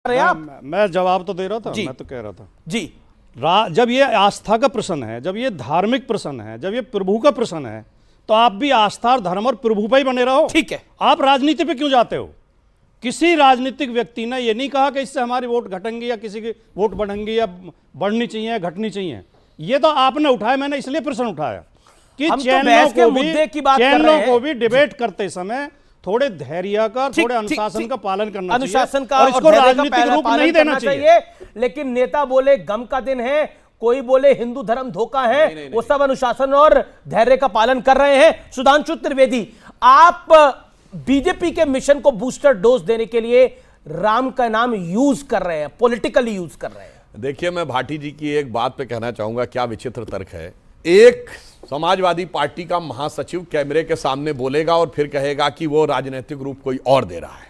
मैं जवाब तो दे रहा था, मैं तो कह रहा था जी, जब ये आस्था का प्रश्न है, जब ये धार्मिक प्रश्न है, जब ये प्रभु का प्रश्न है, तो आप भी आस्था और धर्म और प्रभु पर ही बने रहो। ठीक है, आप राजनीति पे क्यों जाते हो? किसी राजनीतिक व्यक्ति ने ये नहीं कहा कि इससे हमारी वोट घटेंगे या किसी की वोट बढ़ेंगी या बढ़नी चाहिए या घटनी चाहिए। ये तो आपने उठाया, मैंने इसलिए प्रश्न उठाया कि चैनलों को भी डिबेट करते समय थोड़े धैर्य का, थोड़े अनुशासन का पालन करना चाहिए, अनुशासन का और इसको राजनीतिक रूप नहीं देना चाहिए। लेकिन नेता बोले गम का दिन है, कोई बोले हिंदू धर्म धोखा है, वो सब अनुशासन और धैर्य का पालन कर रहे हैं। सुधांशु त्रिवेदी, आप बीजेपी के मिशन को बूस्टर डोज देने के लिए राम का नाम यूज कर रहे हैं, पॉलिटिकली यूज कर रहे हैं। देखिए, मैं भाटी जी की एक बात पे कहना चाहूंगा, क्या विचित्र तर्क है। एक समाजवादी पार्टी का महासचिव कैमरे के सामने बोलेगा और फिर कहेगा कि वो राजनीतिक रूप कोई और दे रहा है।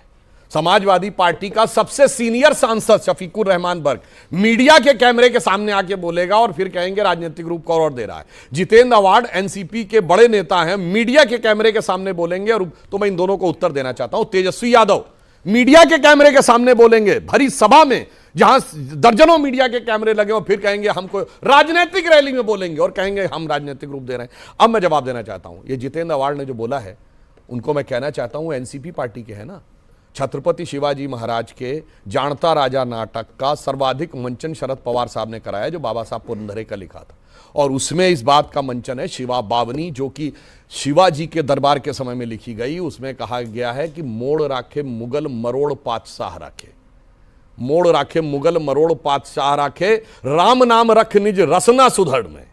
समाजवादी पार्टी का सबसे सीनियर सांसद शफीकुर रहमान बर्क मीडिया के कैमरे के सामने आके बोलेगा और फिर कहेंगे राजनीतिक रूप को और दे रहा है। जितेंद्र अवार्ड एनसीपी के बड़े नेता हैं, मीडिया के कैमरे के सामने बोलेंगे, और तो मैं इन दोनों को उत्तर देना चाहता हूं। तेजस्वी यादव मीडिया के कैमरे के सामने बोलेंगे, भरी सभा में जहां दर्जनों मीडिया के कैमरे लगे, और फिर कहेंगे हमको राजनीतिक रैली में बोलेंगे और कहेंगे हम राजनीतिक रूप दे रहे हैं। अब मैं जवाब देना चाहता हूं। ये जितेंद्र अवार्ड ने जो बोला है, उनको मैं कहना चाहता हूं, एनसीपी पार्टी के है ना। छत्रपति शिवाजी महाराज के जानता राजा नाटक का सर्वाधिक मंचन शरद पवार साहब ने कराया, जो बाबा साहब पुरंदरे का लिखा था, और उसमें इस बात का मंचन है शिवा बावनी, जो कि शिवाजी के दरबार के समय में लिखी गई। उसमें कहा गया है कि मोड़ राखे मुगल मरोड़ पातशाह राखे, मोड़ राखे मुगल मरोड़ पातशाह राखे, राम नाम रख निज रसना सुधड़ में।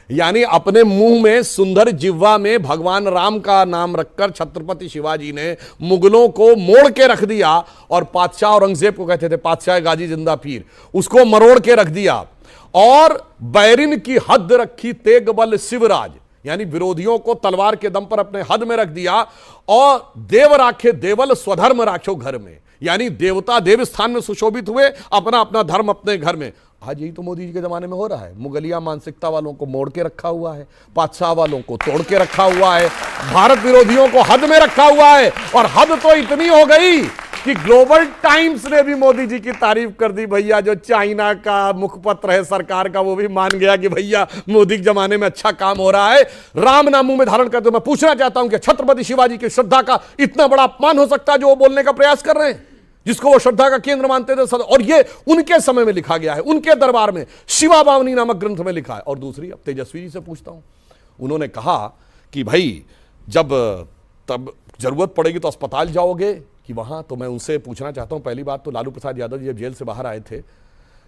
यानी अपने मुंह में, सुंदर जिह्वा में भगवान राम का नाम रखकर छत्रपति शिवाजी ने मुगलों को मोड़ के रख दिया, और पातशाह औरंगजेब को कहते थे पातशाह गाजी जिंदा पीर, उसको मरोड़ के रख दिया। और बैरिन की हद रखी तेग बल शिवराज, यानी विरोधियों को तलवार के दम पर अपने हद में रख दिया। और देव राखे देवल स्वधर्म राखो घर में, यानी देवता देव स्थान में सुशोभित हुए, अपना अपना धर्म अपने घर में। आज यही तो मोदी जी के जमाने में हो रहा है। मुगलिया मानसिकता वालों को मोड़ के रखा हुआ है, पातशाह वालों को तोड़ के रखा हुआ है, भारत विरोधियों को हद में रखा हुआ है। और हद तो इतनी हो गई कि ग्लोबल टाइम्स ने भी मोदी जी की तारीफ कर दी। भैया, जो चाइना का मुखपत्र है सरकार का, वो भी मान गया कि भैया मोदी के जमाने में अच्छा काम हो रहा है। राम नाम मुंह में धारण करते। मैं पूछना चाहता हूं कि छत्रपति शिवाजी की श्रद्धा का इतना बड़ा अपमान हो सकता है जो वो बोलने का प्रयास कर रहे हैं, जिसको वो श्रद्धा का केंद्र मानते थे। और ये उनके समय में लिखा गया है, उनके दरबार में शिवा बावनी नामक ग्रंथ में लिखा है। और दूसरी, अब तेजस्वी जी से पूछता हूं, उन्होंने कहा कि भाई जब तब जरूरत पड़ेगी तो अस्पताल जाओगे कि वहां, तो मैं उनसे पूछना चाहता हूं। पहली बात तो लालू प्रसाद यादव जी जब जेल से बाहर आए थे,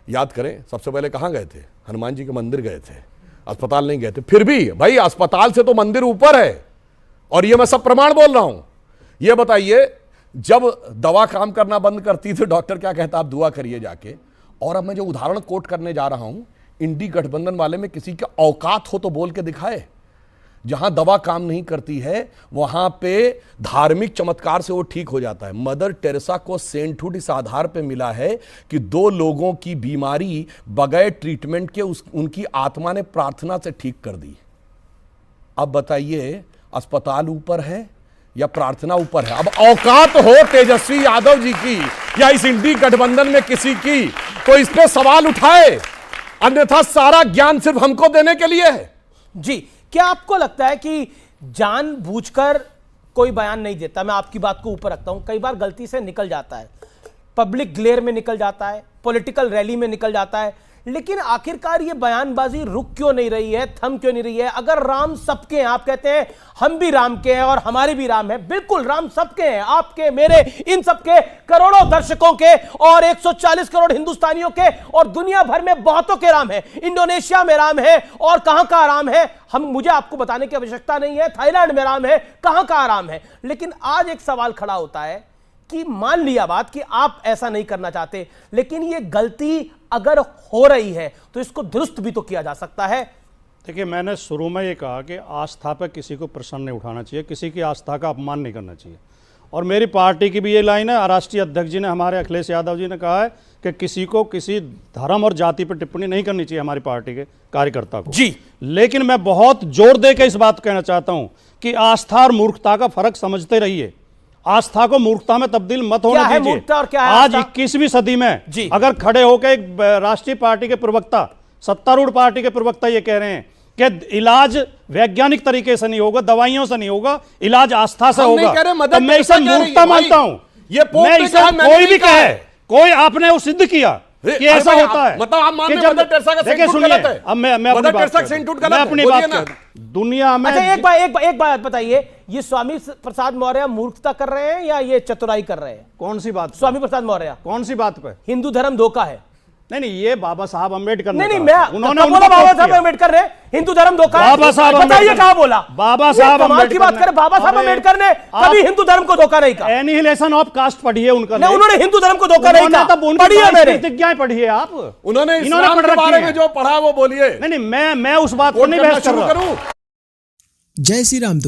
याद करें, सबसे पहले कहां गए थे? हनुमान जी के मंदिर गए थे, अस्पताल नहीं गए थे। फिर भी भाई, अस्पताल से तो मंदिर ऊपर है, और ये मैं सब प्रमाण बोल रहा हूं। ये बताइए, जब दवा काम करना बंद करती थी, डॉक्टर क्या कहता? आप दुआ करिए जाके। और अब मैं जो उदाहरण कोट करने जा रहा हूं, इंडी गठबंधन वाले में किसी के औकात हो तो बोल के दिखाए। जहां दवा काम नहीं करती है, वहां पे धार्मिक चमत्कार से वो ठीक हो जाता है। मदर टेरेसा को सेंटहुड इस आधार पे मिला है कि 2 लोगों की बीमारी बगैर ट्रीटमेंट के उनकी आत्मा ने प्रार्थना से ठीक कर दी। अब बताइए, अस्पताल ऊपर है या प्रार्थना ऊपर है? अब औकात हो तेजस्वी यादव जी की या इस इंडी गठबंधन में किसी की, तो इस पे सवाल उठाए, अन्यथा सारा ज्ञान सिर्फ हमको देने के लिए है। जी, क्या आपको लगता है कि जानबूझकर कोई बयान नहीं देता? मैं आपकी बात को ऊपर रखता हूं, कई बार गलती से निकल जाता है, पब्लिक ग्लेयर में निकल जाता है, पॉलिटिकल रैली में निकल जाता है, लेकिन आखिरकार ये बयानबाजी रुक क्यों नहीं रही है, थम क्यों नहीं रही है? अगर राम सबके हैं, आप कहते हैं हम भी राम के हैं और हमारे भी राम है, बिल्कुल राम सबके हैं, आपके, मेरे, इन सबके, करोड़ों दर्शकों के और 140 करोड़ हिंदुस्तानियों के, और दुनिया भर में बहुतों के राम है। इंडोनेशिया में राम है, और कहां का राम है मुझे आपको बताने की आवश्यकता नहीं है। थाईलैंड में राम है, कहां का राम है। लेकिन आज एक सवाल खड़ा होता है कि मान लिया बात कि आप ऐसा नहीं करना चाहते, लेकिन ये गलती अगर हो रही है तो इसको दुरुस्त भी तो किया जा सकता है। देखिए, मैंने शुरू में ये कहा कि आस्था पर किसी को प्रश्न नहीं उठाना चाहिए, किसी की आस्था का अपमान नहीं करना चाहिए। और मेरी पार्टी की भी ये लाइन है, राष्ट्रीय अध्यक्ष जी ने, हमारे अखिलेश यादव जी ने कहा है कि किसी को किसी धर्म और जाति पर टिप्पणी नहीं करनी चाहिए हमारी पार्टी के कार्यकर्ता को। जी, लेकिन मैं बहुत जोर देकर इस बात कहना चाहता हूं कि आस्था और मूर्खता का फर्क समझते रहिए। आस्था को मूर्खता में तब्दील मत होने क्या है दीजिए। मूर्खता और क्या है आज आस्था? 21वीं सदी में जी। अगर खड़े होकर एक राष्ट्रीय पार्टी के प्रवक्ता, सत्तारूढ़ पार्टी के प्रवक्ता ये कह रहे हैं कि इलाज वैज्ञानिक तरीके से नहीं होगा, दवाइयों से नहीं होगा, इलाज आस्था से हम नहीं होगा, कह रहे, मदर तो मैं टेरेसा इसे कह रही है मूर्खता भाई। मानता हूं। ये पोप मैं ने इसे कहा, मैंने कोई नहीं भी कहा कहे, है। कोई आपने वो सिद्ध किया कि अरे ऐसा भाई, होता है। मतलब आप मान कि रहे हो जब- मदर टेरेसा का देखिए, सेंटूट सुनिए, गलत है? अब मैं अपनी मदर बात टेरेसा करता हूं। सेंटूट मैं गलत है, अपनी बोलिए बात ना। करता हूं। दुनिया में अच्छा एक बात बताइए, ये स्वामी प्रसाद मौर्य मूर्खता कर रहे हैं या ये चतुराई कर रहे हैं? कौन सी बात पे? स्वामी प्रसाद मौर्य कौन सी बात पे? हिंदू धर्म धोखा है। नहीं, ये बाबा साहब अम्बेडकर ने नहीं कहा मैं था। उन्होंने बोला उनको बाबा कोट साहब किया। अम्बेडकर ने हिंदू धर्म धोखा है। बाबा साहब बताइए अम्बेडकर कहां बोला? बाबा ये साहब कमाल की अम्बेडकर बात करें, बाबा साहब अरे, अम्बेडकर ने आप- कभी हिंदू धर्म को धोखा नहीं कहा। एनिहिलेशन ऑफ कास्ट पढ़िए उनका नहीं, लेख। उन्होंने हिंदू धर्म को धोखा नहीं उन्होंने कहा। तब उनकी पढ़िए 22 मैंने। प्रतिज्ञाएं पढ़िए आप। उन्होंने इन्होंने इस्लाम पढ़ के रखी बारे हैं। में जो पढ़ा वो बोलिए। नहीं, मैं उस बात को नहीं बहस कर शुरू रहा। करूं? जय श्री राम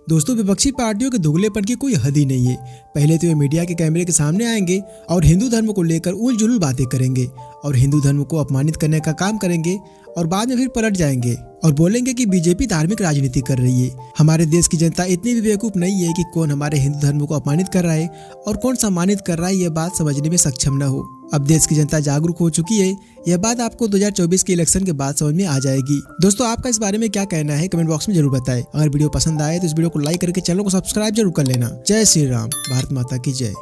दोस्तों विपक्षी पार्टियों के दुगलेपन की कोई हद ही नहीं है। पहले तो ये मीडिया के कैमरे के सामने आएंगे और हिंदू धर्म को लेकर उल जुलूल बातें करेंगे और हिंदू धर्म को अपमानित करने का काम करेंगे और बाद में फिर पलट जाएंगे और बोलेंगे कि बीजेपी धार्मिक राजनीति कर रही है। हमारे देश की जनता इतनी भी बेवकूफ नहीं है कि कौन हमारे हिंदू धर्म को अपमानित कर रहा है और कौन सम्मानित कर रहा है, यह बात समझने में सक्षम न हो। अब देश की जनता जागरूक हो चुकी है, यह बात आपको 2024 के इलेक्शन के बाद समझ में आ जाएगी। दोस्तों आपका इस बारे में क्या कहना है कमेंट बॉक्स में जरूर बताएं। अगर वीडियो पसंद आए तो इस वीडियो को लाइक करके चैनल को सब्सक्राइब जरूर कर लेना। जय श्री राम, भारत माता की जय।